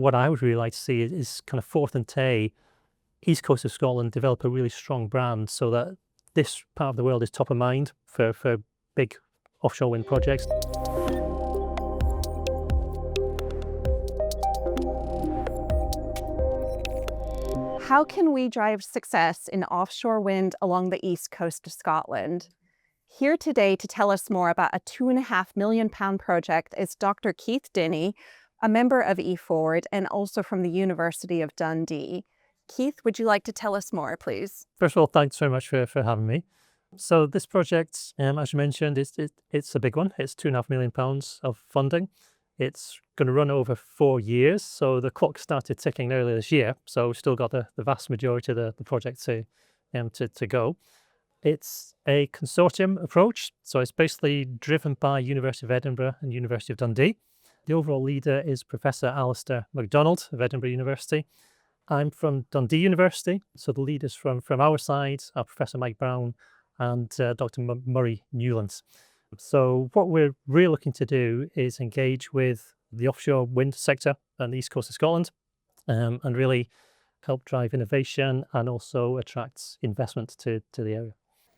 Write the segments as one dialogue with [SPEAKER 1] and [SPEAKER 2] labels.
[SPEAKER 1] what I would really like to see is kind of Forth and Tay, east coast of Scotland, develop a really strong brand so that this part of the world is top of mind for big offshore wind projects.
[SPEAKER 2] How can we drive success in offshore wind along the east coast of Scotland? Here today to tell us more about a £2.5 million project is Dr. Keith Dinnie, a member of E-FWD and also from the University of Dundee. Keith, would you like to tell us more, please?
[SPEAKER 1] First of all, thanks very much for having me. So this project, as you mentioned, it's a big one. It's £2.5 million of funding. It's going to run over 4 years. So the clock started ticking earlier this year. So we've still got the vast majority of the project to go. It's a consortium approach. So it's basically driven by University of Edinburgh and University of Dundee. The overall leader is Professor Alistair MacDonald of Edinburgh University. I'm from Dundee University. So the leaders from our side are Professor Mike Brown and Dr. Murray Newlands. So what we're really looking to do is engage with the offshore wind sector on the east coast of Scotland and really help drive innovation and also attract investment to the area.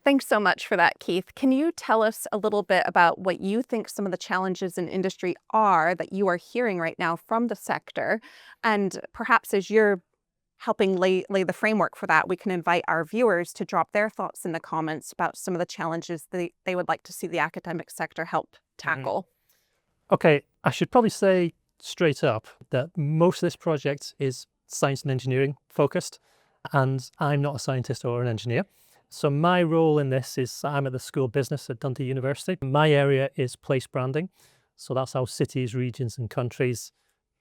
[SPEAKER 2] Thanks so much for that, Keith. Can you tell us a little bit about what you think some of the challenges in industry are that you are hearing right now from the sector? And perhaps as you're helping lay the framework for that, we can invite our viewers to drop their thoughts in the comments about some of the challenges they would like to see the academic sector help tackle.
[SPEAKER 1] Okay, I should probably say straight up that most of this project is science and engineering focused, and I'm not a scientist or an engineer. So my role in this is I'm at the School of Business at Dundee University. My area is place branding. So that's how cities, regions and countries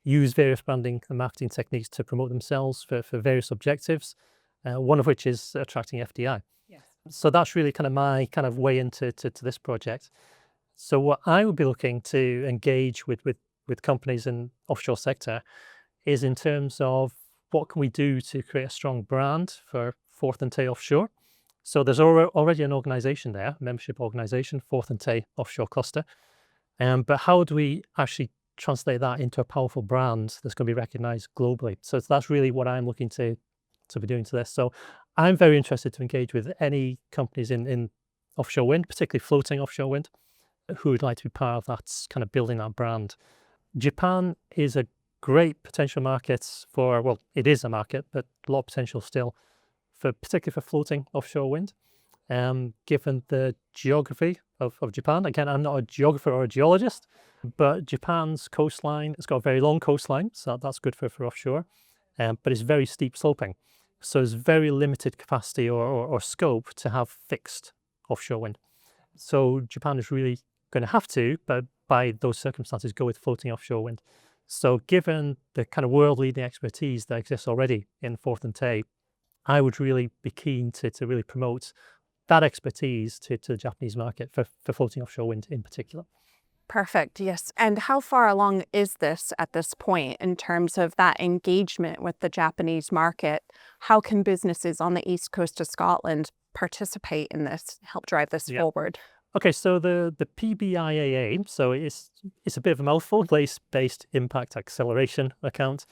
[SPEAKER 1] use various branding and marketing techniques to promote themselves for various objectives, one of which is attracting FDI.
[SPEAKER 2] Yes.
[SPEAKER 1] So that's really kind of my way into this project. So what I would be looking to engage with companies in offshore sector is in terms of what can we do to create a strong brand for Forth Tay Offshore. So there's already an organisation there, membership organisation, Forth Tay Offshore Cluster. But how do we actually translate that into a powerful brand that's going to be recognised globally? So that's really what I'm looking to be doing to this. So I'm very interested to engage with any companies in offshore wind, particularly floating offshore wind, who would like to be part of that kind of building that brand. Japan is a great potential market for, well, it is a market, but a lot of potential still, particularly for floating offshore wind, given the geography of Japan. Again, I'm not a geographer or a geologist, but Japan's coastline, it's got a very long coastline, so that's good for offshore, but it's very steep sloping. So there's very limited capacity or scope to have fixed offshore wind. So Japan is really going to have to, but by those circumstances, go with floating offshore wind. So given the kind of world-leading expertise that exists already in Forth and Tay, I would really be keen to really promote that expertise to the Japanese market for floating offshore wind in particular.
[SPEAKER 2] Perfect, yes. And how far along is this at this point in terms of that engagement with the Japanese market? How can businesses on the east coast of Scotland participate in this, help drive this forward?
[SPEAKER 1] Okay, so the PBIAA, so it's a bit of a mouthful, Place-Based Impact Acceleration Account.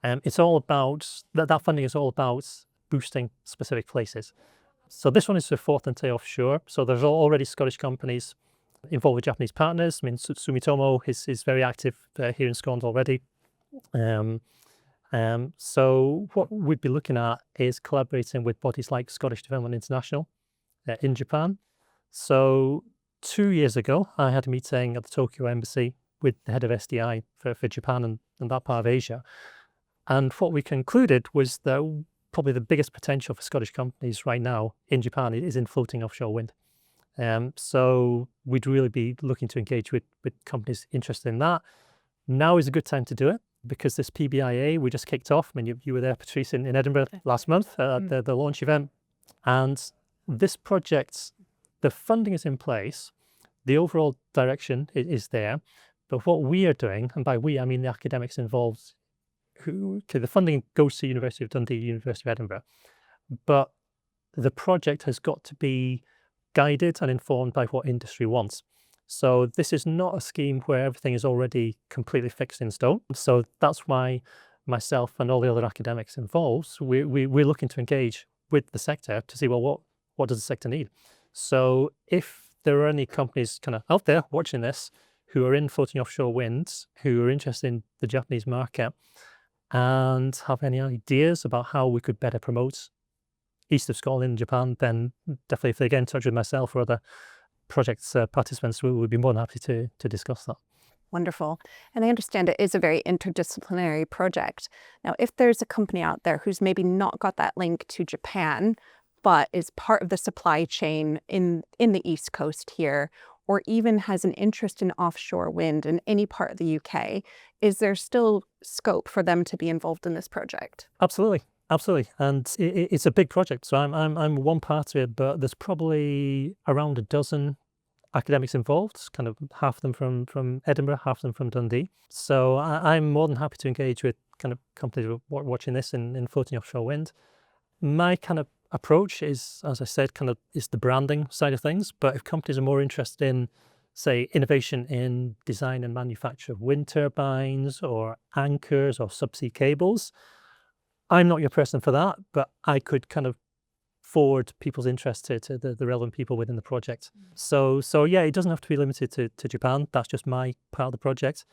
[SPEAKER 1] It's all about, that funding is all about boosting specific places. So this one is for Forth Tay Offshore. So there's already Scottish companies involved with Japanese partners. I mean, Sumitomo is very active here in Scotland already. So what we'd be looking at is collaborating with bodies like Scottish Development International in Japan. So 2 years ago, I had a meeting at the Tokyo Embassy with the head of SDI for Japan and that part of Asia. And what we concluded was that probably the biggest potential for Scottish companies right now in Japan is in floating offshore wind. So we'd really be looking to engage with companies interested in that. Now is a good time to do it because this PBIAA, we just kicked off. I mean, you were there, Patrice, in Edinburgh last month at the launch event. And this project, the funding is in place. The overall direction is there. But what we are doing, and by we, I mean the academics involved, the funding goes to University of Dundee, University of Edinburgh, but the project has got to be guided and informed by what industry wants. So this is not a scheme where everything is already completely fixed in stone. So that's why myself and all the other academics involved, we're looking to engage with the sector to see, well, what does the sector need? So if there are any companies kind of out there watching this who are in floating offshore wind, who are interested in the Japanese market and have any ideas about how we could better promote east of Scotland in Japan, then definitely if they get in touch with myself or other project participants, we would be more than happy to discuss that.
[SPEAKER 2] Wonderful. And I understand it is a very interdisciplinary project. Now, if there's a company out there who's maybe not got that link to Japan, but is part of the supply chain in the East Coast here, or even has an interest in offshore wind in any part of the UK, is there still scope for them to be involved in this project?
[SPEAKER 1] Absolutely. Absolutely. And it's a big project. So I'm one part of it, but there's probably around a dozen academics involved, kind of half of them from Edinburgh, half of them from Dundee. So I'm more than happy to engage with kind of companies watching this in floating offshore wind. My kind of approach is, as I said, kind of is the branding side of things. But if companies are more interested in, say, innovation in design and manufacture of wind turbines or anchors or subsea cables, I'm not your person for that, but I could kind of forward people's interest to the relevant people within the project. So yeah, it doesn't have to be limited to Japan. That's just my part of the project.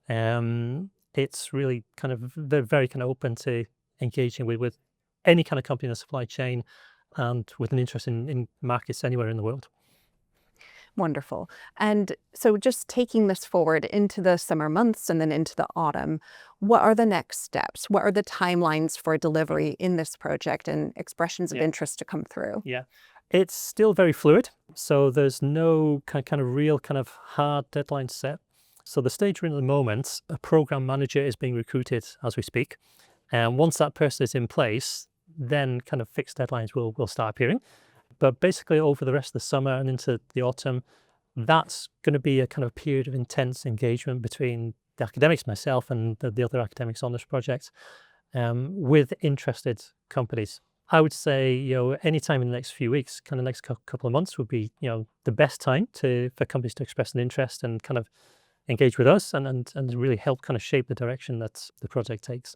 [SPEAKER 1] It's really kind of, they're very kind of open to engaging with any kind of company in the supply chain and with an interest in markets anywhere in the world.
[SPEAKER 2] Wonderful. And so just taking this forward into the summer months and then into the autumn, what are the next steps? What are the timelines for delivery in this project and expressions of interest to come through?
[SPEAKER 1] Yeah, it's still very fluid. So there's no kind of real kind of hard deadline set. So the stage we're in at the moment, a program manager is being recruited as we speak. And once that person is in place, then kind of fixed deadlines will start appearing. But basically over the rest of the summer and into the autumn, that's going to be a kind of period of intense engagement between the academics, myself, and the other academics on this project, with interested companies. I would say, anytime in the next few weeks, kind of next couple of months would be, the best time for companies to express an interest and kind of engage with us and really help kind of shape the direction that the project takes.